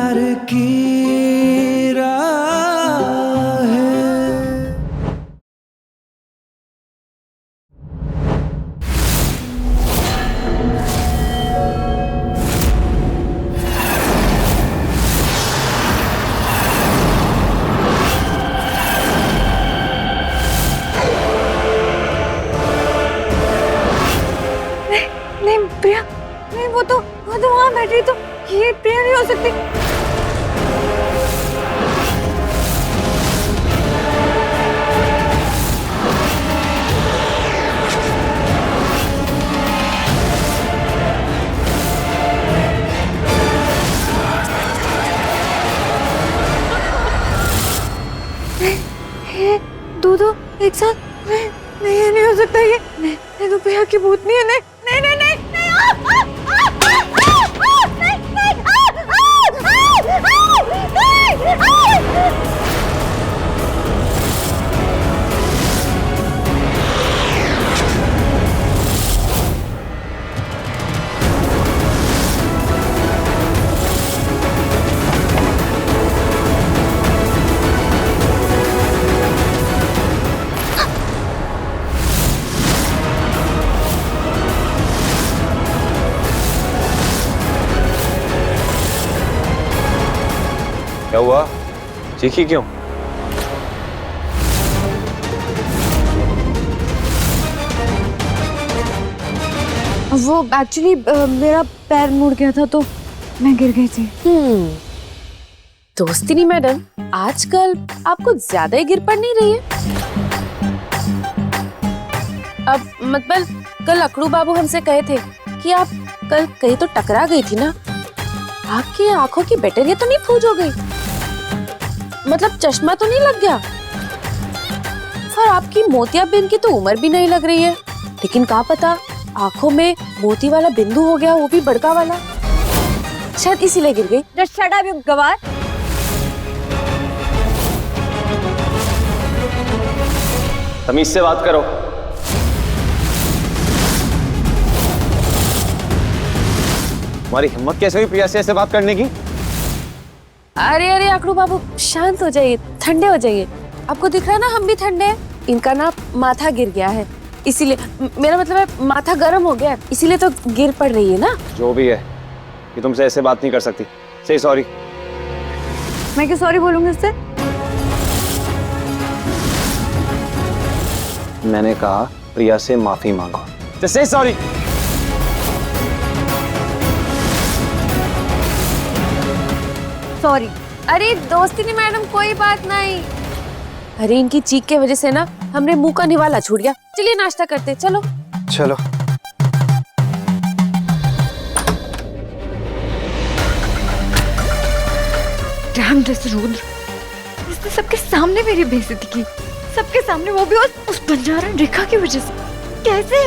प्यार की राह है। नहीं प्रिया, नहीं वो तो वहां बैठ रही, तो ये प्रिया नहीं हो सकती। ये दो एक साथ, नहीं ये नहीं हो सकता, ये तो प्रिया की भूतनी है। नहीं नहीं नहीं नहीं नहीं, आ, आ, आ, आ, आ, आ, नहीं, नहीं, आ, आ, आ, आ, नहीं, आ। क्या हुआ? चीखी क्यों? वो एक्चुअली मेरा पैर मुड़ गया था तो मैं गिर गई थी। दोस्तिनी मैडम, आजकल आप कुछ ज्यादा ही गिर पड़ नहीं रही है। अब मतलब कल अकड़ू बाबू हमसे कहे थे कि आप कल कहीं तो टकरा गई थी ना। आपकी आंखों की बैटरी तो नहीं फूज हो गई? मतलब चश्मा तो नहीं लग गया? और आपकी मोतियाबिंद की तो उम्र भी नहीं लग रही है, लेकिन क्या पता आंखों में मोती वाला बिंदु हो गया, वो भी बड़का वाला। शायद इसीलिए गिर गई। Just shut up, you गवार। तमीज से बात करो। तुम्हारी हिम्मत कैसे हुई प्रिया से ऐसे बात करने की? अरे अरे अकड़ू बाबू, शांत हो जाइए, ठंडे हो जाइए। आपको दिख रहा है ना, हम भी ठंडे हैं। इनका ना माथा गिर गया है, इसीलिए, मेरा मतलब है माथा गर्म हो गया है, इसीलिए तो गिर पड़ रही है ना। जो भी है, ये तुमसे ऐसे बात नहीं कर सकती। से सॉरी। मैं क्यों सॉरी बोलूंगी उससे? मैंने कहा प्रिया से माफी मांगो। तो से सॉरी। सॉरी। अरे दोस्ती मैडम, कोई बात नहीं। अरे इनकी चीख के वजह से ना हमने मुंह का निवाला छूट गया। चलिए नाश्ता करते, चलो चलो। Damn this रुद्र, इसने सबके सामने मेरी बेइज्जती की, सबके सामने, वो भी उस बंजारा रेखा की वजह से। कैसे?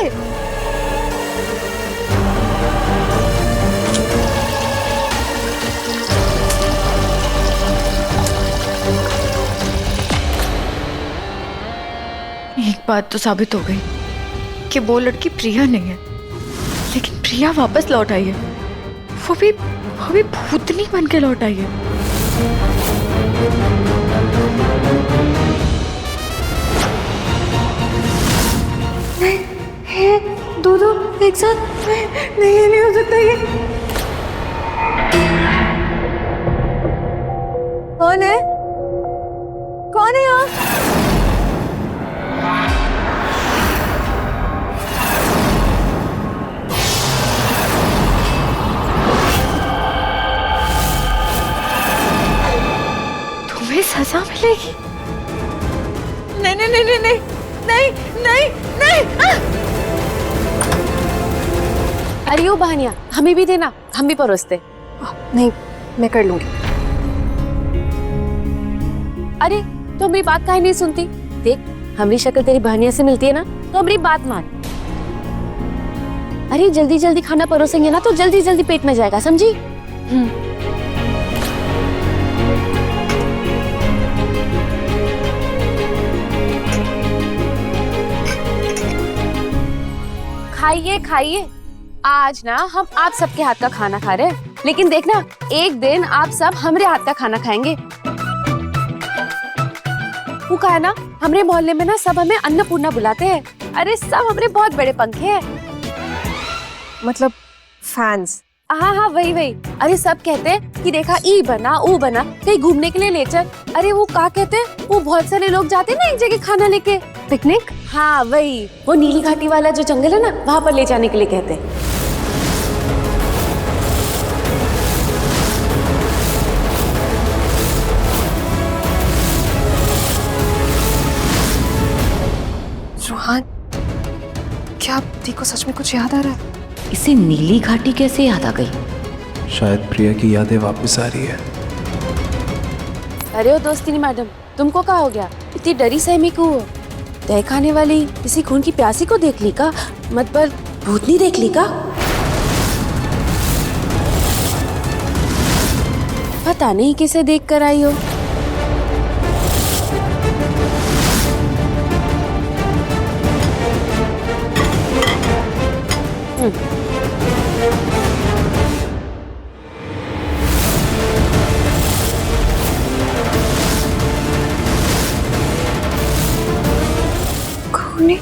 एक बात तो साबित हो गई कि वो लड़की प्रिया नहीं है, लेकिन प्रिया वापस लौट आई है। वो भी भूतनी बन के लौट आई है। नहीं, ये दो एक साथ, नहीं ये नहीं हो सकता। ये कौन है? कौन है यहाँ? सजा मिलेगी? नहीं नहीं नहीं नहीं नहीं नहीं नहीं नहीं। अरे ओ बहनिया, हमें भी देना, हम भी परोसते। नहीं, मैं कर लूंगी। अरे तो हमारी बात काहे नहीं सुनती? देख, हमारी शक्ल तेरी बहनिया से मिलती है ना, तो हमारी बात मान। अरे जल्दी जल्दी खाना परोसेंगे ना तो जल्दी जल्दी पेट में जाएगा, समझी? खाइए खाइए, आज ना हम आप सबके हाथ का खाना खा रहे हैं। लेकिन देखना एक दिन आप सब हमरे हाथ का खाना खाएंगे। वो कहा ना, हमरे मोहल्ले में ना सब हमें अन्नपूर्णा बुलाते हैं। अरे सब हमरे बहुत बड़े पंखे हैं। मतलब फैंस। हाँ हाँ वही वही। अरे सब कहते हैं कि देखा ई बना ऊ बना, कहीं घूमने के लिए ले चल। अरे वो क्या कहते हैं, वो बहुत सारे लोग जाते हैं ना एक जगह खाना लेके, पिकनिक। हाँ वही, वो नीली घाटी वाला जो जंगल है ना, वहाँ पर ले जाने के लिए कहते हैं। रोहन, क्या दी को सच में कुछ याद आ रहा है? इसे नीली घाटी कैसे याद आ गई? शायद प्रिया की यादें वापस आ रही है। अरे ओ दोस्ती मैडम, तुमको क्या हो गया? इतनी डरी सहमी क्यों हो? तय खाने वाली किसी खून की प्यासी को देख ली का? मतलब भूतनी देख ली का? पता नहीं किसे देख कर आई हो। खूनी?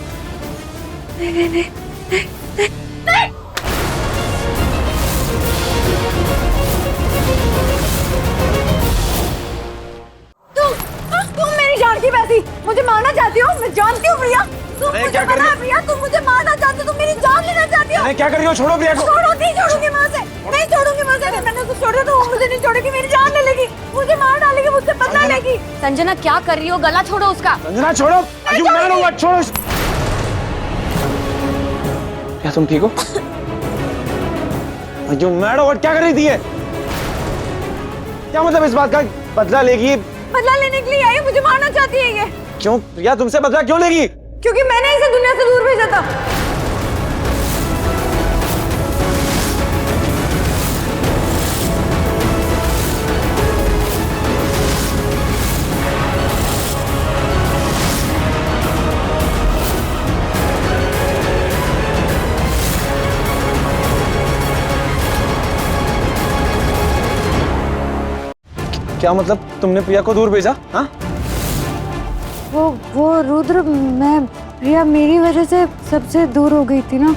नहीं नहीं नहीं नहीं नहीं नहीं। तुम मेरी जान की पैसी मुझे मारना चाहती हो? मैं जानती हूँ प्रिया, तुम मुझे क्या कर पता रही है प्रिया, तुम मुझे मारना चाहती हो, तुम मेरी जान लेना चाहती हो। मैं क्या कर रही हूँ? छोड़ो प्रिया को। छोड़ो, नहीं छोड़ूंगी मैं उसे, नहीं छोड़ूंगी मैं उसे। अगर मैंने उसे छोड़ा तो वो मुझे नहीं छोड़ेगी, मेरी जान ले लेगी, मुझे मार डालेगी, मुझसे बदला लेगी। संजना क्या कर रही हो? गला छोड़ो उसका। संजना छोड़ो। अरे मैं रहूँगा, छोड़ो। क्या तुम ठीक हो? जो मैड ओवर क्या कर रही थी ये? क्या मतलब इस बात का? बदला लेगी? बदला लेने के लिए आई है, मुझे मारना चाहती है ये। क्यों प्रिया, तुमसे बदला क्यों लेगी? क्योंकि मैंने इसे दुनिया से दूर भेजा था। क्या मतलब तुमने प्रिया को दूर भेजा? हाँ? वो रुद्र, मैं प्रिया मेरी वजह से सबसे दूर हो गई थी ना।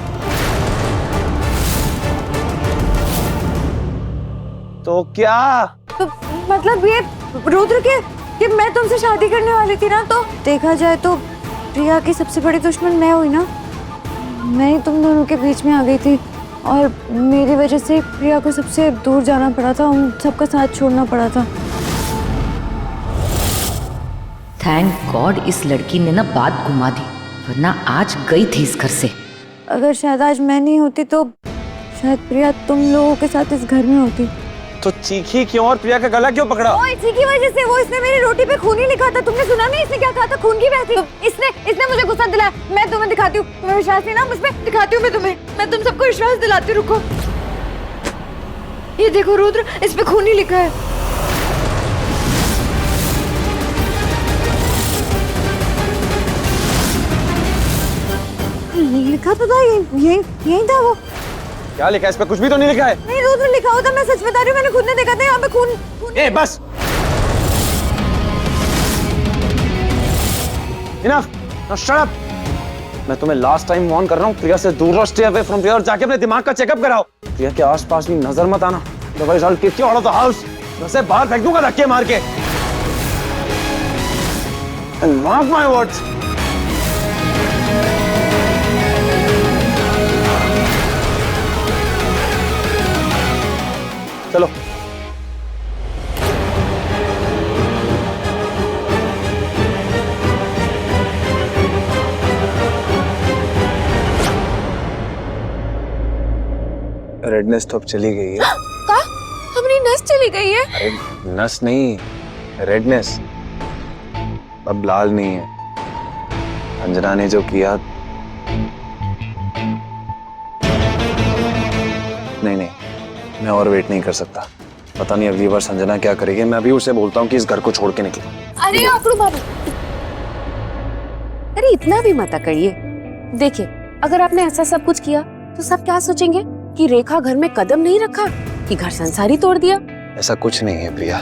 तो क्या? तो मतलब ये रुद्र के कि मैं तुमसे शादी करने वाली थी ना, तो देखा जाए तो प्रिया की सबसे बड़ी दुश्मन मैं हुई ना। मैं ही तुम दोनों के बीच में आ गई थी और मेरी वजह से प्रिया को सबसे दूर जाना पड़ा था, उन सबका साथ छोड़ना पड़ा था। थैंक गॉड इस लड़की ने ना बात घुमा दी, वरना आज गई थी इस घर से। अगर शायद आज मैं नहीं होती तो शायद प्रिया तुम लोगों के साथ इस घर में होती। तो चीखी क्यों और प्रिया का गला क्यों पकड़ा? वो इसी की वजह से, वो इसने मेरी रोटी पे खून ही लिखा था। तुमने सुना नहीं इसने क्या कहा था? खून की प्यासी। तो इसने मुझे गुस्सा दिलाया। मैं तुम्हें दिखाती हूँ, तुम्हें विश्वास नहीं ना मुझ पे, दिखाती हूँ मैं तुम्हें। मैं तुम सबको विश्वास दिलाती हूँ, रुको। ये देखो रुद्र, इस पे खून ही लिखा है। लिखा तो था, यही था वो। क्या लिखा है इस पे? कुछ भी तो नहीं लिखा है। नहीं रुद्र, लिखा होता, मैं सच बता रही हूँ, मैंने खुद ने देखा था यहाँ पे खून। ए बस, इनफ, नाउ शट अप। मैं तुम्हें लास्ट टाइम वार्न कर रहा हूँ, प्रिया से दूर रहो, स्टे अवे फ्रॉम प्रिया, और जाके अपने दिमाग का चेकअप कराओ। प्रिया के आसपास भी नजर मत आना, otherwise I will kick you out of the house. वैसे बाहर फेंक दूंगा धक्के मार के। And mark my words. चलो रेडनेस तो अब चली गई है। का? हमारी नस चली गई है? अरे नस नहीं, रेडनेस। अब लाल नहीं है। अंजना ने जो किया, नहीं, मैं और वेट नहीं कर सकता। पता नहीं अगली बार संजना क्या करेगी। मैं अभी उसे बोलता हूँ कि इस घर को छोड़ के निकले। अरे अकड़ू बाबू, अरे इतना भी मत करिए। देखिए, अगर आपने ऐसा सब कुछ किया तो सब क्या सोचेंगे कि रेखा घर में कदम नहीं रखा। कि घर संसार ही तोड़ दिया। ऐसा कुछ नहीं है प्रिया,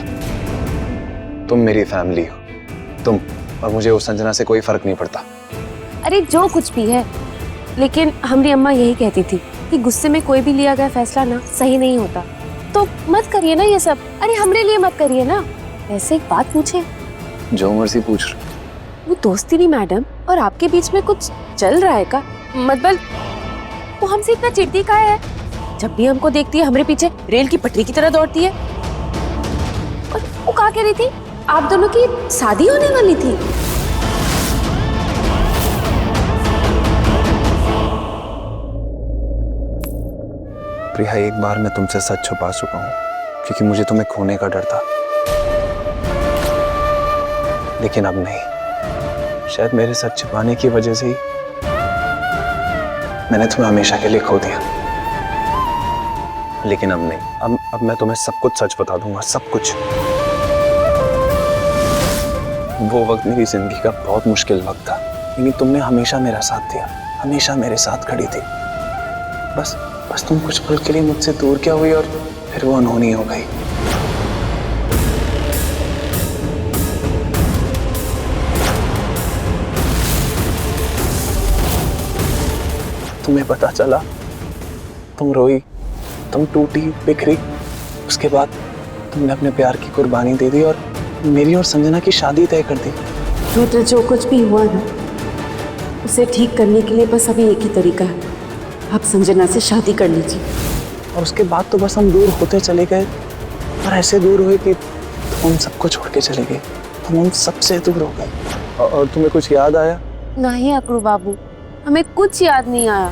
तुम मेरी फैमिली हो, तुम और मुझे उस संजना से कोई फर्क नहीं पड़ता। अरे जो कुछ भी है, लेकिन हमारी अम्मा यही कहती थी कि गुस्से में कोई भी लिया गया फैसला ना सही नहीं होता, तो मत करिए ना ये सब। अरे हमरे लिए मत करिए ना। वैसे एक बात पूछे? जो मर्जी पूछ रहे। वो दोस्ती नहीं मैडम, और आपके बीच में कुछ चल रहा है का? मतलब वो हमसे इतना चिढ़ती काहे है? जब भी हमको देखती है हमरे पीछे रेल की पटरी की तरह दौड़ती है। और वो कहा कह रही थी आप दोनों की शादी होने वाली थी। प्रिया, एक बार मैं तुमसे सच छुपा चुका हूँ, क्योंकि मुझे तुम्हें खोने का डर था, लेकिन अब नहीं। शायद मेरे सच छुपाने की वजह से ही मैंने तुम्हें हमेशा के लिए खो दिया, लेकिन अब नहीं। अब मैं तुम्हें सब कुछ सच बता दूंगा, सब कुछ। वो वक्त मेरी जिंदगी का बहुत मुश्किल वक्त था, लेकिन तुमने हमेशा मेरा साथ दिया, हमेशा मेरे साथ खड़ी थी। बस तुम कुछ पल के लिए मुझसे दूर क्या हुई और फिर वो अनहोनी हो गई। तुम्हें पता चला, तुम रोई, तुम टूटी बिखरी, उसके बाद तुमने अपने प्यार की कुर्बानी दे दी और मेरी और संजना की शादी तय कर दी। रुद्र, जो कुछ भी हुआ ना, उसे ठीक करने के लिए बस अभी एक ही तरीका है, आप संजना से शादी कर लीजिए। और उसके बाद तो बस हम दूर होते चले गए, और ऐसे दूर हुए कि तुम सबको छोड़ के चले गए, हम सबसे दूर हो गए। और तुम्हें कुछ याद आया? नहीं अकड़ू बाबू, हमें कुछ याद नहीं आया।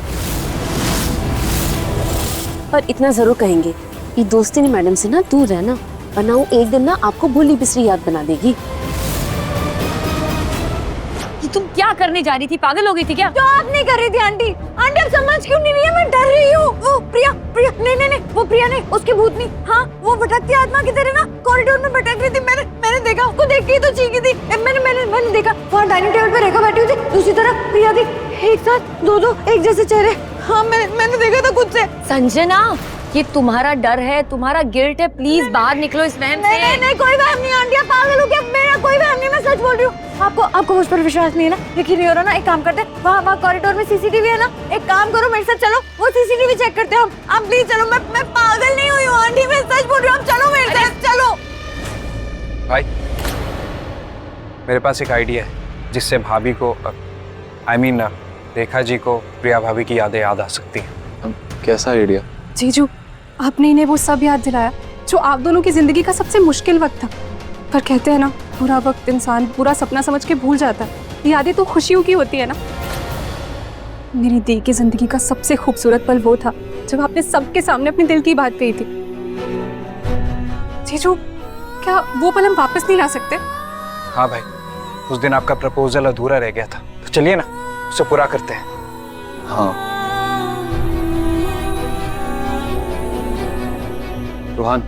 पर इतना जरूर कहेंगे कि दोस्ती ने मैडम से ना दूर रहना, वरना वो एक दिन ना आपको भूली बिसरी याद बना देगी। तुम क्या करने जा रही थी? पागल हो गई थी क्या? जो आप नहीं कर रही थी आंटी। आंटी आप समझ क्यों नहीं रही है? मैं डर रही हूँ। वो प्रिया नहीं, वो प्रिया नहीं, उसकी भूतनी। हाँ, वो भटकती आत्मा की तरह ना कॉरिडोर में भटक रही थी। मैंने देखा, उसको देख के ही तो चीखी थी। मैंने देखा वहाँ डाइनिंग टेबल पे रेखा बैठी हुई थी, दूसरी तरफ प्रिया थी, एक साथ दो एक जैसे चेहरे। हाँ, मैंने देखा था खुद से। संजना, ये तुम्हारा डर है, तुम्हारा गिल्ट है, प्लीज बाहर निकलो इस वहम से। नहीं, कोई वहम नहीं आंटी, आप पागल हो क्या? मेरा कोई वहम नहीं, मैं सच बोल रही हूँ। आपको मुझ पर विश्वास नहीं है ना? यकीन नहीं हो रहा ना? एक काम करते हैं, वहाँ कॉरिडोर में सीसीटीवी है ना, एक काम करो मेरे साथ चलो, वो सीसीटीवी चेक करते हैं हम। आप प्लीज चलो, मैं पागल नहीं हुई हूँ आंटी, मैं सच बोल रही हूँ। आप चलो मेरे साथ, चलो। भाई, मेरे पास एक आइडिया है जिससे भाभी को रेखा जी को प्रिया भाभी की यादें याद आ सकती हैं। कैसा आइडिया? जीजू, आपने इन्हें वो सब याद दिलाया जो आप दोनों की जिंदगी का सबसे मुश्किल वक्त था। पर कहते हैं ना, बुरा वक्त इंसान पूरा सपना समझ के भूल जाता है। यादें तो खुशियों की होती है ना। मेरी दी की जिंदगी का सबसे खूबसूरत पल वो था जब आपने सबके सामने अपने दिल की बात कही थी। जीजू, क्या वो पल हम वापस नहीं ला सकते? हाँ भाई, उस दिन आपका प्रपोजल अधूरा रह गया था, तो चलिए ना उसे पूरा करते हैं। हाँ रोहन,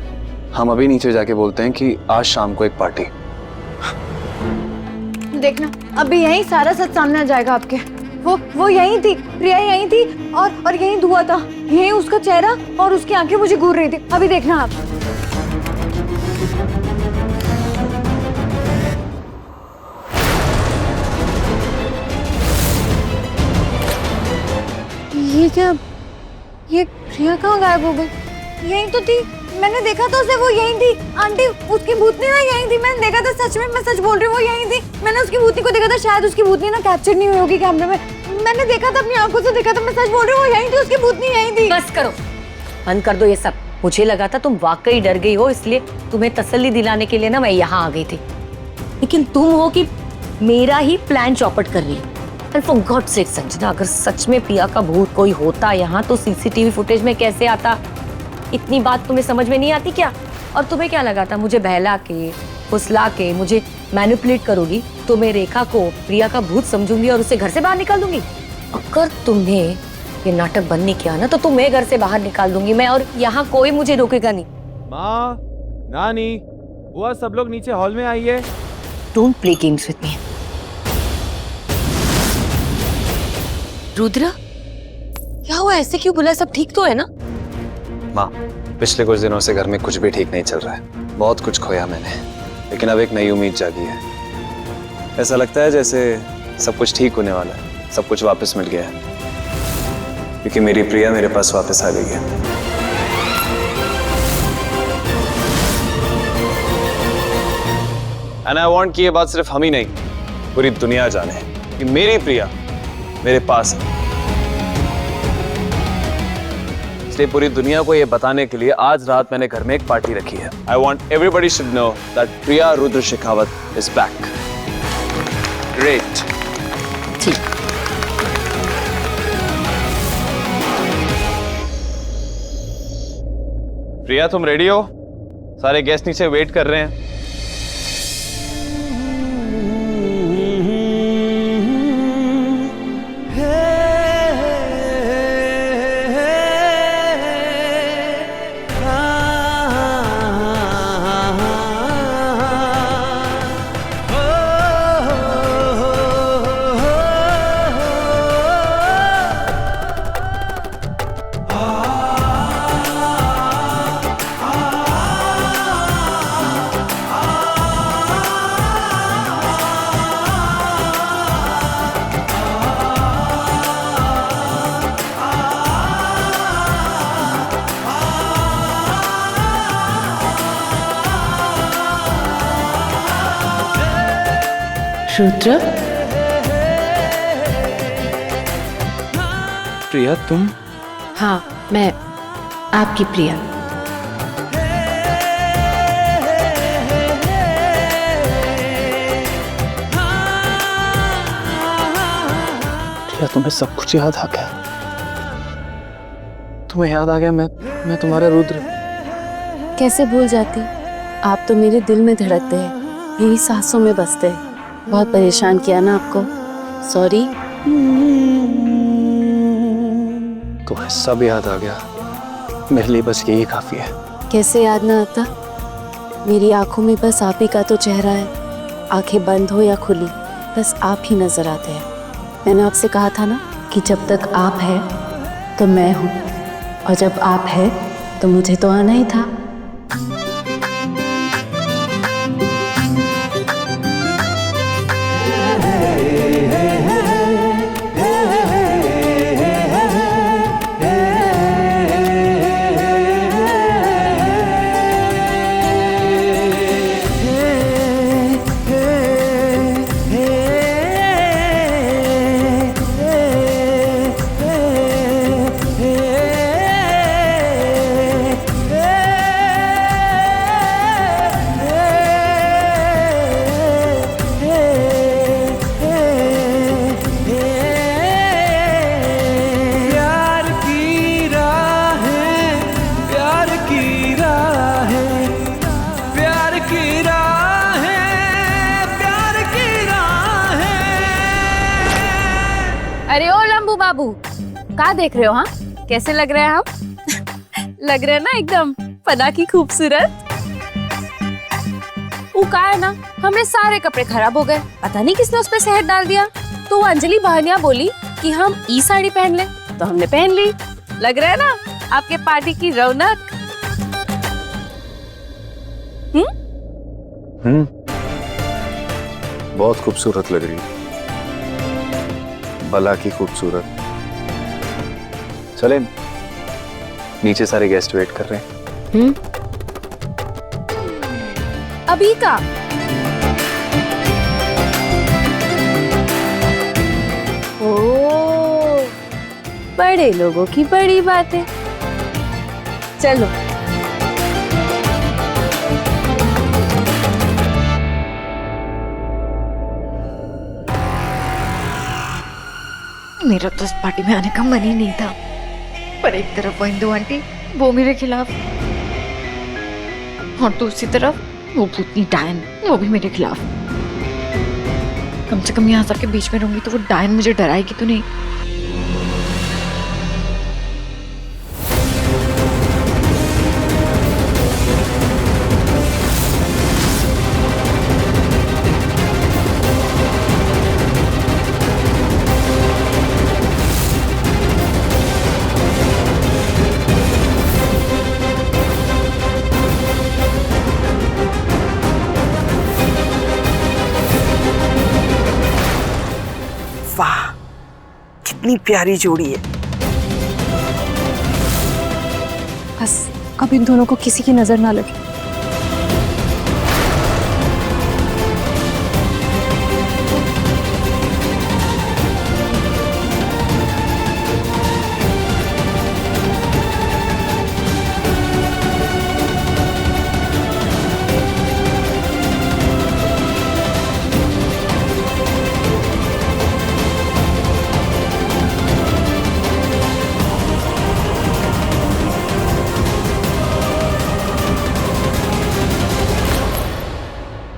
हम अभी नीचे जाके बोलते हैं कि आज शाम को एक पार्टी। देखना, अभी यही सारा सच सामने आ जाएगा आपके। वो यही थी, प्रिया यही थी, और यही धुआं था, यही उसका चेहरा और उसकी आंखें मुझे घूर रही थी। अभी देखना आप। ये क्या? ये प्रिया कहाँ गायब हो गई? यही तो थी, मैंने देखा था उसे, वो यही थी आंटी, उसकी भूतनी ना यही थी। मैंने देखा था, सच में, मैं सच बोल रही हूँ, वो यही थी। मैंने उसकी भूतनी को देखा था, शायद उसकी भूतनी ना कैप्चर नहीं हुई होगी कैमरे में। मैंने देखा था, अपनी आंखों से देखा था, मैं सच बोल रही हूँ, वो यही थी, उसकी भूतनी यही थी। बस करो, बंद कर दो ये सब। मुझे लगा था तुम वाकई डर गई हो, इसलिए तुम्हें तसल्ली दिलाने के लिए ना मैं यहाँ आ गई थी, लेकिन तुम हो कि मेरा ही प्लान चौपट कर रही हो। And for God's sake Sanjana, अगर सच में प्रिया का भूत कोई होता यहाँ तो सीसीटीवी फुटेज में कैसे आता? इतनी बात तुम्हें समझ में नहीं आती क्या? और तुम्हें क्या लगा था मुझे बहला के, फुसला के, मुझे मैनिपुलेट करोगी तो मैं रेखा को प्रिया का भूत समझूंगी और उसे घर से बाहर निकाल दूंगी? अगर तुमने ये नाटक बंद नहीं किया ना तो तुम्हें घर से बाहर निकाल दूंगी मैं, और यहाँ कोई मुझे रोकेगा नहीं। माँ, नानी, बुआ, सब लोग नीचे हॉल में आइए। Don't play games with me. Rudra, क्या हुआ? ऐसे क्यों बुला? सब ठीक तो है ना? माँ, पिछले कुछ दिनों से घर में कुछ भी ठीक नहीं चल रहा है। बहुत कुछ खोया मैंने, लेकिन अब एक नई उम्मीद जागी है। ऐसा लगता है जैसे सब कुछ ठीक होने वाला है, सब कुछ वापस मिल गया है, क्योंकि मेरी प्रिया मेरे पास वापस आ गई है। एंड आई वांट कि ये बात सिर्फ हम ही नहीं, पूरी दुनिया जाने कि मेरी प्रिया मेरे पास है। इसलिए पूरी दुनिया को ये बताने के लिए आज रात मैंने घर में एक पार्टी रखी है। I want everybody should know that Priya Rudra Shekhawat is back. Great. ठीक। प्रिया तुम रेडी हो? सारे गेस्ट नीचे वेट कर रहे हैं। रुद्र, प्रिया तुम? हाँ मैं आपकी प्रिया। प्रिया तुम्हें सब कुछ याद आ गया? तुम्हें याद आ गया मैं तुम्हारा रुद्र? कैसे भूल जाती? आप तो मेरे दिल में धड़कते हैं, मेरी सांसों में बसते हैं। बहुत परेशान किया ना आपको, सॉरी। तुम्हें सब याद आ गया, मेरे लिए बस यही काफी है। कैसे याद ना आता? मेरी आंखों में बस आप ही का तो चेहरा है। आंखें बंद हो या खुली, बस आप ही नजर आते हैं। मैंने आपसे कहा था ना कि जब तक आप है तो मैं हूँ, और जब आप है तो मुझे तो आना ही था। अरे ओ लंबू बाबू, क्या देख रहे हो? हाँ, कैसे लग रहे हैं हम? लग रहे हैं ना एकदम फना की खूबसूरत। वो का है ना, हमने सारे कपड़े खराब हो गए, पता नहीं किसने उस पे शहद डाल दिया। तो वो अंजलि बहनिया बोली कि हम ई साड़ी पहन ले, तो हमने पहन ली। लग रहा है ना आपके पार्टी की रौनक। बहुत खूबसूरत लग रही है, भला की खूबसूरत। चले, नीचे सारे गेस्ट वेट कर रहे हैं। अभी का? ओ, बड़े लोगों की बड़ी बातें। चलो। मेरा तो इस पार्टी में आने का मन ही नहीं था, पर एक तरफ वो इंदु आंटी, वो मेरे खिलाफ, और दूसरी तरफ वो भूतनी डायन, वो भी मेरे खिलाफ। कम से कम यहाँ सबके बीच में रहूंगी तो वो डायन मुझे डराएगी तो नहीं। कितनी प्यारी जोड़ी है। बस अब इन दोनों को किसी की नजर ना लगे।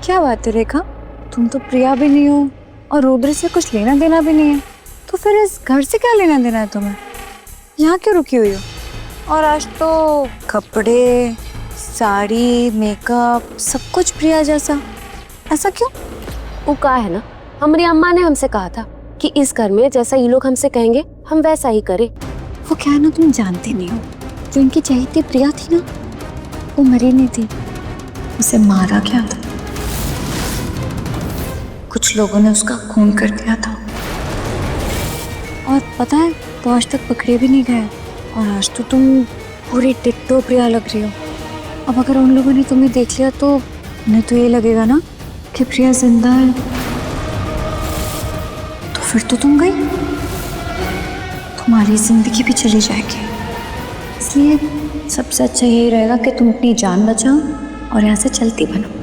क्या बात है रेखा, तुम तो प्रिया भी नहीं हो और रुद्र से कुछ लेना देना भी नहीं है, तो फिर इस घर से क्या लेना देना है तुम्हें? यहाँ क्यों रुकी हुई हो? और आज तो कपड़े, साड़ी, मेकअप सब कुछ प्रिया जैसा, ऐसा क्यों? वो कहा है ना, हमारी अम्मा ने हमसे कहा था कि इस घर में जैसा ये लोग हमसे कहेंगे हम वैसा ही करें। वो क्या है ना, तुम जानते नहीं हो, जो इनकी चहेती प्रिया थी ना, वो मरी नहीं थी, उसे मारा गया था। कुछ लोगों ने उसका खून कर दिया था और पता है, तो आज तक पकड़े भी नहीं गए। और आज तो तुम पूरी डिट्टो प्रिया लग रही हो। अब अगर उन लोगों ने तुम्हें देख लिया तो उन्हें तो ये लगेगा ना कि प्रिया जिंदा है, तो फिर तो तुम गई, तुम्हारी जिंदगी भी चली जाएगी। इसलिए सबसे अच्छा यही रहेगा कि तुम अपनी जान बचाओ और यहाँ से चलती बनो।